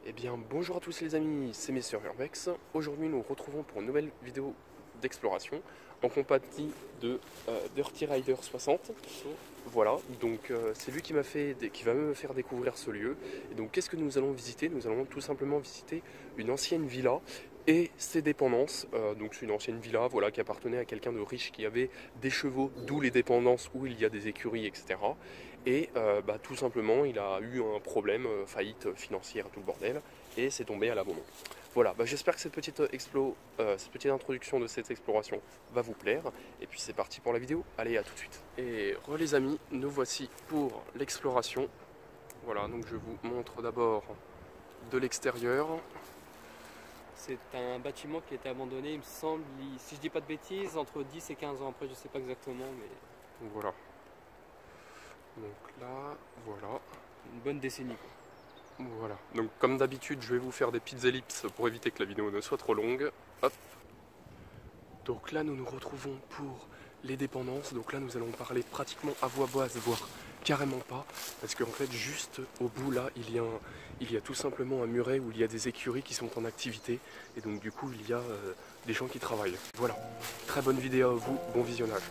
Eh bien bonjour à tous les amis, c'est Mr Urbex. Aujourd'hui nous nous retrouvons pour une nouvelle vidéo d'exploration en compagnie de Dirty Rider 60. Voilà, donc c'est lui qui va me faire découvrir ce lieu. Et donc qu'est-ce que nous allons visiter? Nous allons tout simplement visiter une ancienne villa et ses dépendances. Donc c'est une ancienne villa, voilà, qui appartenait à quelqu'un de riche qui avait des chevaux, d'où les dépendances où il y a des écuries, etc. Et tout simplement il a eu un problème, faillite financière, tout le bordel, et c'est tombé à l'abandon. Voilà, j'espère que cette petite introduction de cette exploration va vous plaire. Et puis c'est parti pour la vidéo, allez à tout de suite. Et les amis, nous voici pour l'exploration. Voilà, donc je vous montre d'abord de l'extérieur. C'est un bâtiment qui a été abandonné, il me semble, si je dis pas de bêtises, entre 10 et 15 ans. Après, je sais pas exactement, mais... Donc voilà. Donc là, voilà. Une bonne décennie, quoi. Voilà. Donc comme d'habitude, je vais vous faire des petites ellipses pour éviter que la vidéo ne soit trop longue. Hop. Donc là, nous nous retrouvons pour les dépendances. Donc là, nous allons parler pratiquement à voix basse, voire carrément pas. Parce qu'en fait, juste au bout, là, il y a tout simplement un muret où il y a des écuries qui sont en activité. Et donc du coup, il y a des gens qui travaillent. Voilà. Très bonne vidéo à vous, bon visionnage.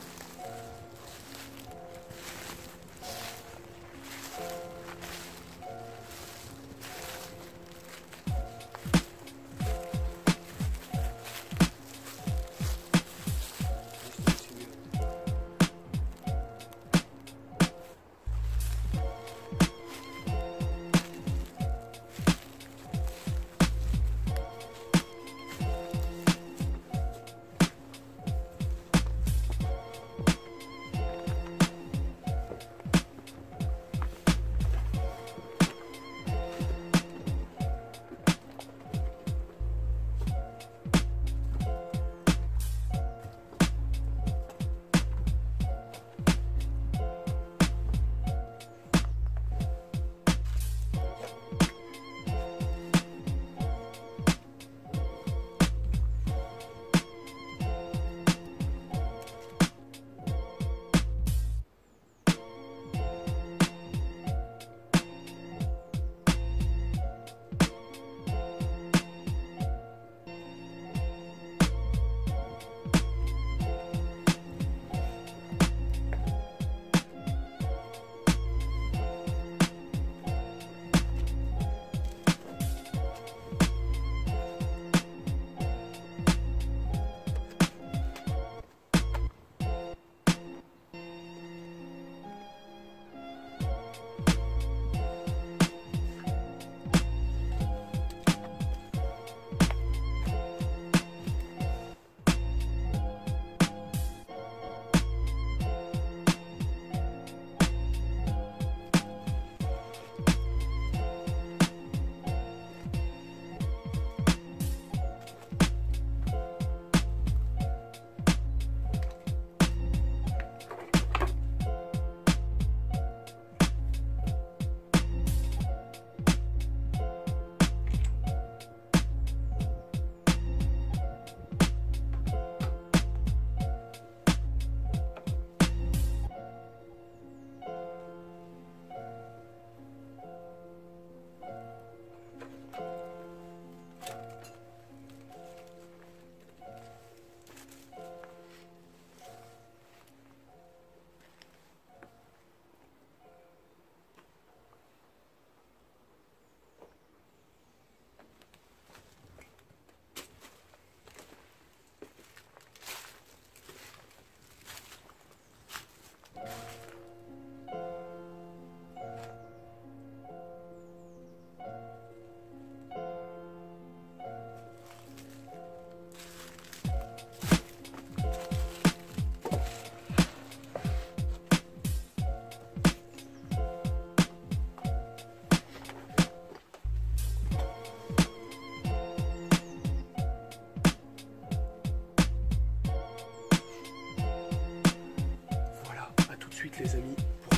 Les amis, pour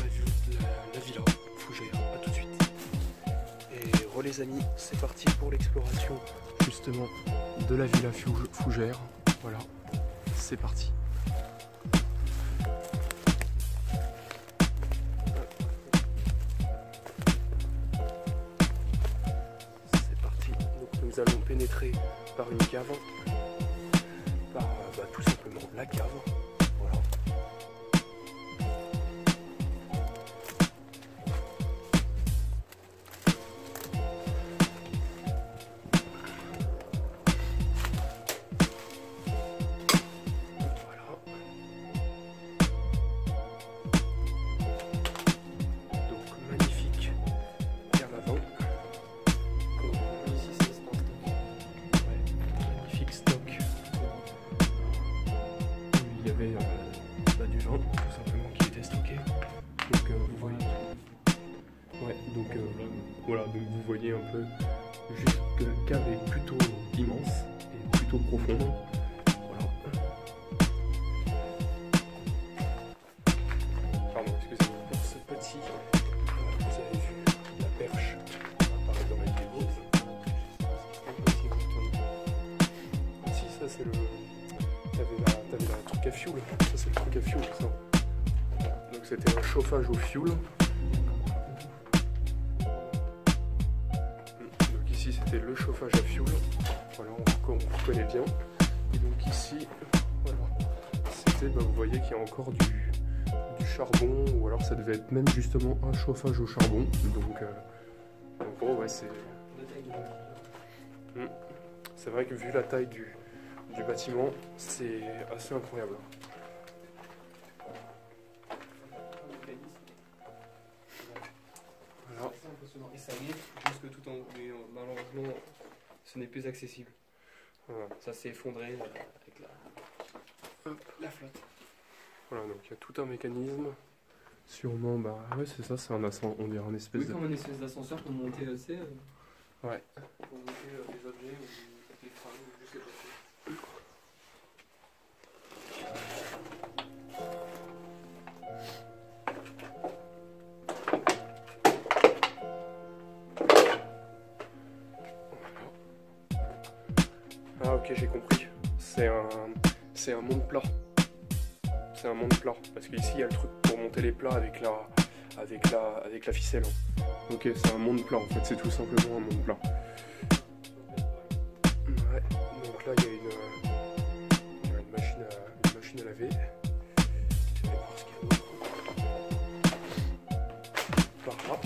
la villa Fougère, à tout de suite. Et les amis, c'est parti pour l'exploration justement de la villa Fougère. Voilà, c'est parti. C'est parti. nous allons pénétrer par une cave, par tout simplement la cave. Voilà. Du vin tout simplement qui était stocké, donc vous voyez, voilà, donc vous voyez un peu juste que la cave est plutôt immense et plutôt profonde. Voilà. Pardon, excusez-moi pour ce petit, vous avez vu la perche apparaître dans la vidéo. Si, ça c'est le... T'avais la truc à fioul, ça c'est le truc à fioul ça. Donc c'était un chauffage au fioul. Donc ici c'était le chauffage à fioul. Voilà, on reconnaît bien. Et donc ici, voilà, c'était, vous voyez qu'il y a encore du charbon, ou alors ça devait être même justement un chauffage au charbon. Donc en gros ouais c'est... C'est vrai que vu la taille du bâtiment, c'est assez incroyable. Voilà. C'est impressionnant. Et ça monte jusque tout en haut, mais malheureusement, ce n'est plus accessible. Voilà. Ça s'est effondré avec la flotte. Voilà, donc il y a tout un mécanisme. Sûrement, ouais c'est ça, c'est un ascenseur, on dirait un espèce oui, de... comme un espèce d'ascenseur pour monter, ouais. Pour monter les objets ou les freins, je sais pas. Ah ok, j'ai compris. C'est un monde plat. C'est un monde plat. Parce qu'ici il y a le truc pour monter les plats avec la ficelle. Ok, c'est un monde plat en fait, c'est tout simplement un monde plat. Ouais, donc là il y a une machine à laver. Je vais voir ce qu'il y a d'autre. Par là.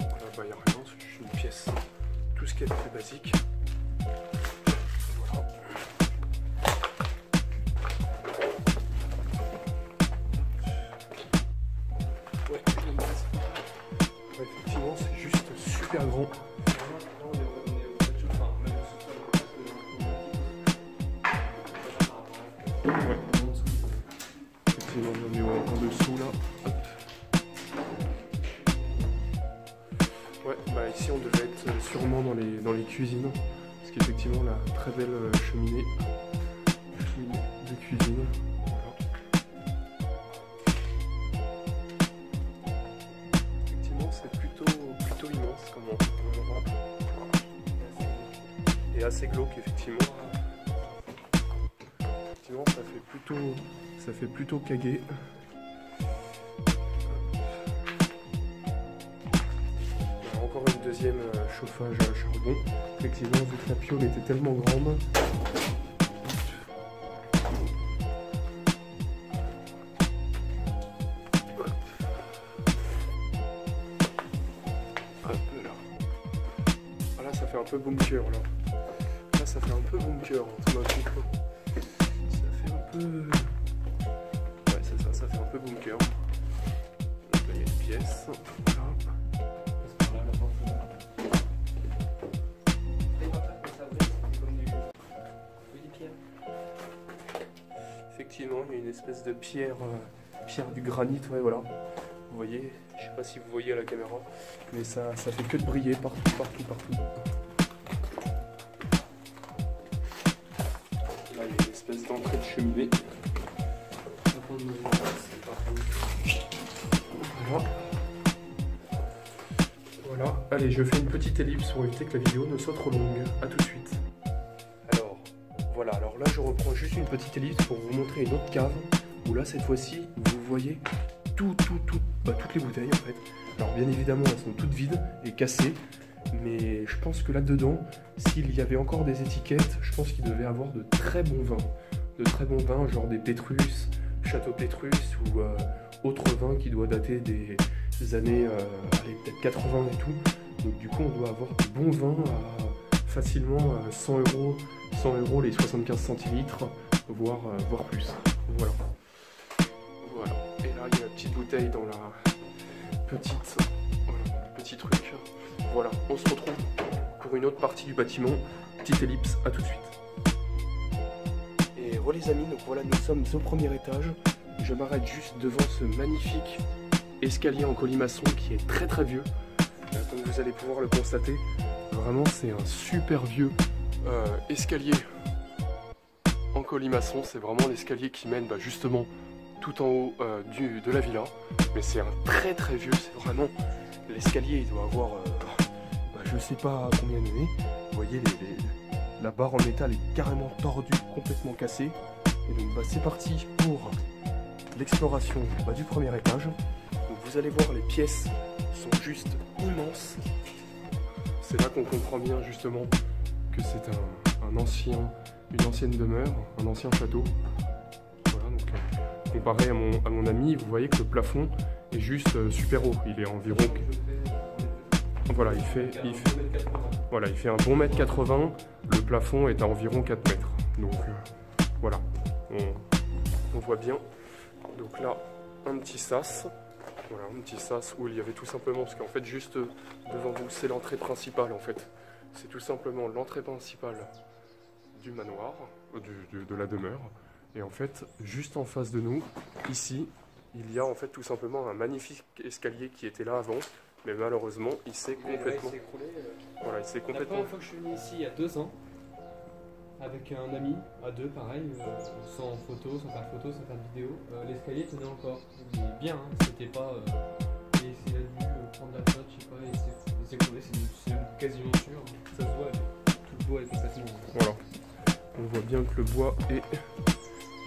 Donc là il n'y a rien, c'est juste une pièce. Tout ce qui est le plus basique. Voilà. Ouais, effectivement, c'est juste super grand. Ouais. Effectivement, on est en dessous là. Ouais, ici on devait être sûrement dans les cuisines, parce qu'effectivement la très belle cheminée de cuisine. Voilà. Effectivement c'est plutôt immense comme endroit. Et assez glauque effectivement. Effectivement ça fait plutôt caguer. Encore une deuxième chauffage à charbon. Effectivement, vu que la piole était tellement grande. Hop là. Voilà, ça fait un peu bunker là. Là, ça fait un peu bunker tout d'un coup. Ça fait un peu. Ouais, c'est ça, ça fait un peu bunker. Donc là, il y a une pièce. Là. Effectivement, il y a une espèce de pierre du granit, ouais, voilà. Vous voyez, je sais pas si vous voyez à la caméra, mais ça fait que de briller partout. Là, il y a une espèce d'entrée de cheminée. Voilà. Allez, je fais une petite ellipse pour éviter que la vidéo ne soit trop longue. A tout de suite. Voilà, alors là je reprends juste une petite ellipse pour vous montrer une autre cave où là cette fois-ci vous voyez tout toutes les bouteilles en fait. Alors bien évidemment elles sont toutes vides et cassées, mais je pense que là-dedans, s'il y avait encore des étiquettes, je pense qu'il devait avoir de très bons vins. De très bons vins, genre des Pétrus, Château Pétrus ou autres vins qui doivent dater des années peut-être 80 et tout. Donc du coup on doit avoir de bons vins à facilement 100 euros les 75 centilitres, voire plus. Voilà. Voilà. Et là il y a la petite bouteille dans la petit truc. Voilà, on se retrouve pour une autre partie du bâtiment. Petite ellipse, à tout de suite. Et voilà les amis, donc voilà, nous sommes au premier étage. Je m'arrête juste devant ce magnifique escalier en colimaçon qui est très très vieux. Comme vous allez pouvoir le constater, vraiment c'est un super vieux escalier en colimaçon. C'est vraiment l'escalier qui mène justement tout en haut de la villa. Mais c'est un très très vieux, c'est vraiment... L'escalier il doit avoir, je sais pas combien d'années. Vous voyez, la barre en métal est carrément tordue, complètement cassée. Et donc c'est parti pour l'exploration du premier étage. Donc vous allez voir, les pièces sont juste immenses. C'est là qu'on comprend bien justement que c'est une ancienne demeure, un ancien château. Voilà, donc comparé à mon ami, vous voyez que le plafond est juste super haut. Il est environ... Voilà, il fait un bon mètre 80. Le plafond est à environ 4 mètres. Donc voilà, on voit bien. Donc là, un petit sas. Voilà, un petit sas où il y avait tout simplement, parce qu'en fait, juste devant vous, c'est l'entrée principale en fait. C'est tout simplement l'entrée principale du manoir, de la demeure. Et en fait, juste en face de nous, ici, il y a en fait tout simplement un magnifique escalier qui était là avant. Mais malheureusement, il s'est complètement... Voilà, il s'est complètement... La première fois que je suis venu ici, il y a 2 ans, avec un ami, à 2, pareil, sans photo, sans faire de photo, sans faire de vidéo, l'escalier tenait encore. Il est bien, hein, c'était pas... et il a dû prendre la flotte, je sais pas, et il s'est écroulé, c'est quasiment sûr. Ça se voit, tout le bois est complètement... Voilà, on voit bien que le bois est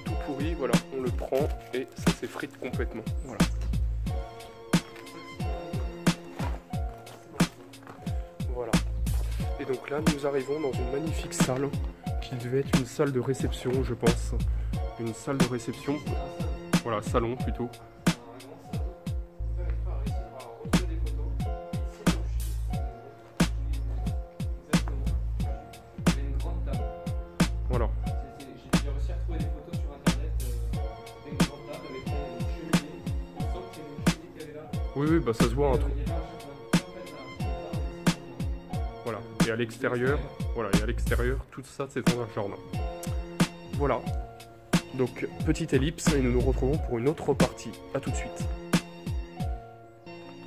tout pourri, voilà, on le prend et ça s'effrite complètement, voilà. Voilà. Et donc là, nous arrivons dans une magnifique salle qui devait être une salle de réception, je pense. Une salle de réception. Voilà, salon plutôt. Voilà. J'ai réussi à retrouver des photos sur internet d'une grande table avec une cheminée. Il me semble qu'il y avait une cheminée qui avait là. Oui, ça se voit un truc. Voilà, et à l'extérieur, tout ça c'est dans un jardin. Voilà, donc petite ellipse et nous nous retrouvons pour une autre partie. À tout de suite.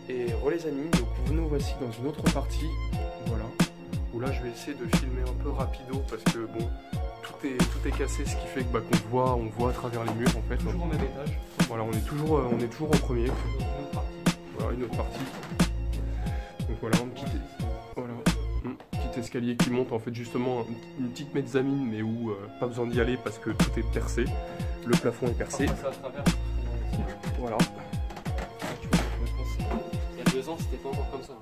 Et les amis, donc nous voici dans une autre partie, voilà, où là je vais essayer de filmer un peu rapido parce que bon, tout est cassé, ce qui fait que on voit à travers les murs en fait. Toujours au même étage. Voilà, on est toujours au premier. Voilà, une autre partie. Donc voilà, petit escalier qui monte en fait justement une petite mezzanine, mais où pas besoin d'y aller parce que tout est percé. Le plafond est percé. Voilà. Il y a 2 ans, c'était pas encore comme ça.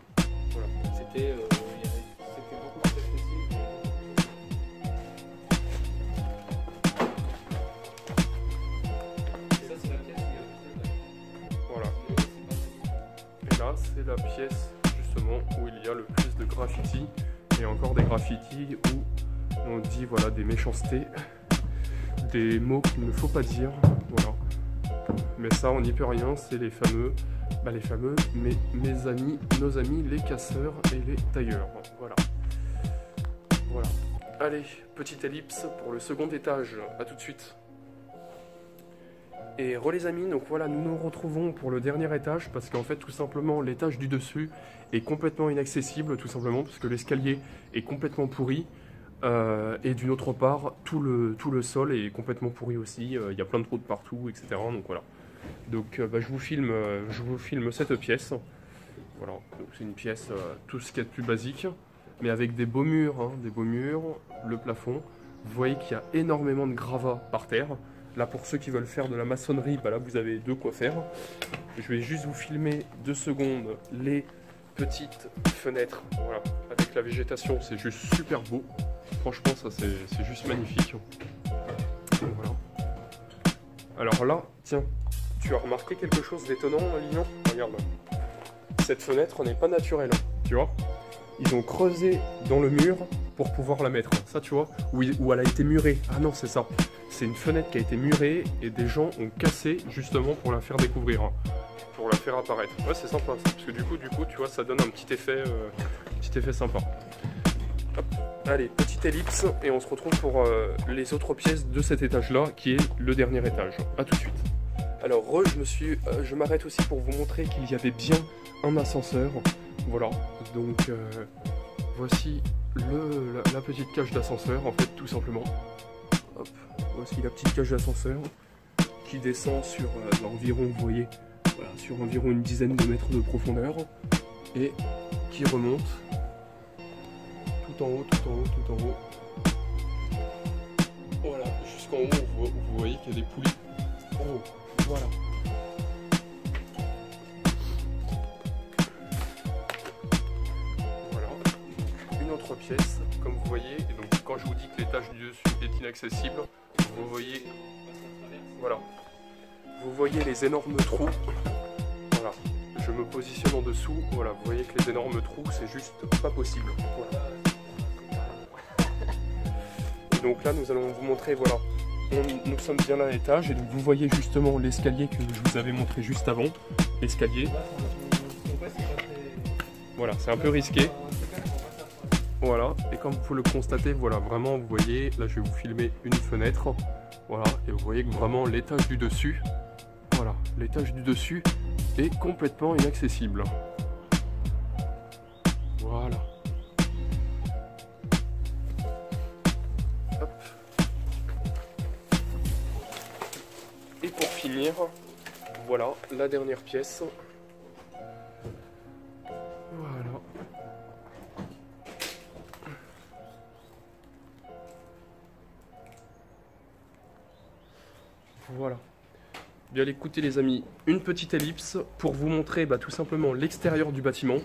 Voilà. C'était beaucoup plus accessible. Et ça, c'est la pièce qui est... Voilà. Et là, c'est la pièce justement où il y a le plus de graffiti. Et encore des graffitis où on dit voilà des méchancetés, des mots qu'il ne faut pas dire, voilà. Mais ça on n'y peut rien, c'est les fameux, nos amis les casseurs et les tailleurs, voilà. Voilà. Allez, petite ellipse pour le second étage, à tout de suite. Et les amis, donc voilà, nous nous retrouvons pour le dernier étage parce qu'en fait tout simplement l'étage du dessus est complètement inaccessible, tout simplement parce que l'escalier est complètement pourri et d'une autre part tout le sol est complètement pourri aussi, il y a plein de trous de partout, etc. Donc voilà. Donc je vous filme cette pièce. Voilà, donc c'est une pièce tout ce qu'il y a de plus basique, mais avec des beaux murs, le plafond. Vous voyez qu'il y a énormément de gravats par terre. Là, pour ceux qui veulent faire de la maçonnerie, là, vous avez de quoi faire. je vais juste vous filmer 2 secondes les petites fenêtres, voilà, avec la végétation, c'est juste super beau. Franchement, ça c'est juste magnifique. Voilà. Alors là, tiens, tu as remarqué quelque chose d'étonnant, Lilian? Regarde, cette fenêtre n'est pas naturelle, tu vois. Ils ont creusé dans le mur pour pouvoir la mettre. Ça, tu vois, où elle a été murée. Ah non, c'est ça. C'est une fenêtre qui a été murée et des gens ont cassé justement pour la faire découvrir, pour la faire apparaître. Ouais, c'est sympa ça, parce que du coup, tu vois, ça donne un petit effet sympa. Hop. Allez, petite ellipse et on se retrouve pour les autres pièces de cet étage-là, qui est le dernier étage. A tout de suite. Alors, je m'arrête aussi pour vous montrer qu'il y avait bien un ascenseur. Voilà, donc voici la petite cage d'ascenseur, en fait, tout simplement. Hop, voici la petite cage d'ascenseur qui descend sur environ, vous voyez, voilà, sur environ une dizaine de mètres de profondeur et qui remonte tout en haut, tout en haut, tout en haut. Voilà, jusqu'en haut, vous voyez qu'il y a des poulies. Oh, voilà. Pièce, comme vous voyez, et donc quand je vous dis que l'étage du dessus est inaccessible, vous voyez, voilà, vous voyez les énormes trous, voilà, je me positionne en dessous, voilà, vous voyez que les énormes trous, c'est juste pas possible, voilà. Et donc là, nous allons vous montrer, voilà, nous sommes bien à l'étage, et donc vous voyez justement l'escalier que je vous avais montré juste avant, l'escalier, voilà, c'est un peu risqué. Voilà, et comme vous le constatez, voilà, vraiment, vous voyez, là je vais vous filmer une fenêtre, voilà, et vous voyez que vraiment l'étage du dessus, voilà, l'étage du dessus est complètement inaccessible. Voilà. Hop. Et pour finir, voilà, la dernière pièce. Voilà. Voilà. Bien écoutez les amis, une petite ellipse pour vous montrer tout simplement l'extérieur du bâtiment.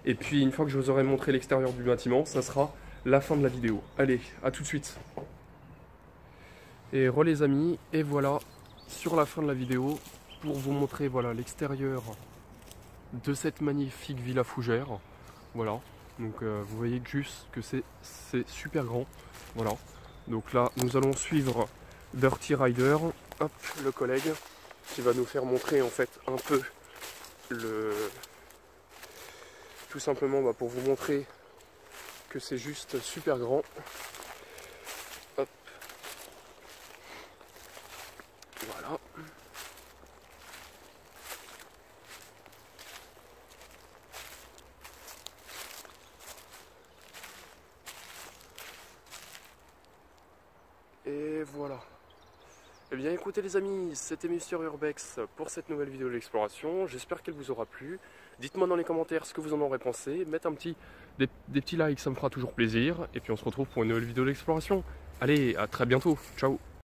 Et puis une fois que je vous aurai montré l'extérieur du bâtiment, ça sera la fin de la vidéo. Allez, à tout de suite. Et re les amis, et voilà, sur la fin de la vidéo, pour vous montrer voilà l'extérieur de cette magnifique villa fougère. Voilà, donc vous voyez juste que c'est super grand. Voilà, donc là nous allons suivre Dirty Rider. Hop, le collègue qui va nous faire montrer en fait un peu tout simplement pour vous montrer que c'est juste super grand. Hop. Voilà. Et voilà. Eh bien écoutez les amis, c'était Mr Urbex pour cette nouvelle vidéo d'exploration. J'espère qu'elle vous aura plu. Dites-moi dans les commentaires ce que vous en aurez pensé. Mettez des petits likes, ça me fera toujours plaisir. Et puis on se retrouve pour une nouvelle vidéo d'exploration. Allez, à très bientôt. Ciao.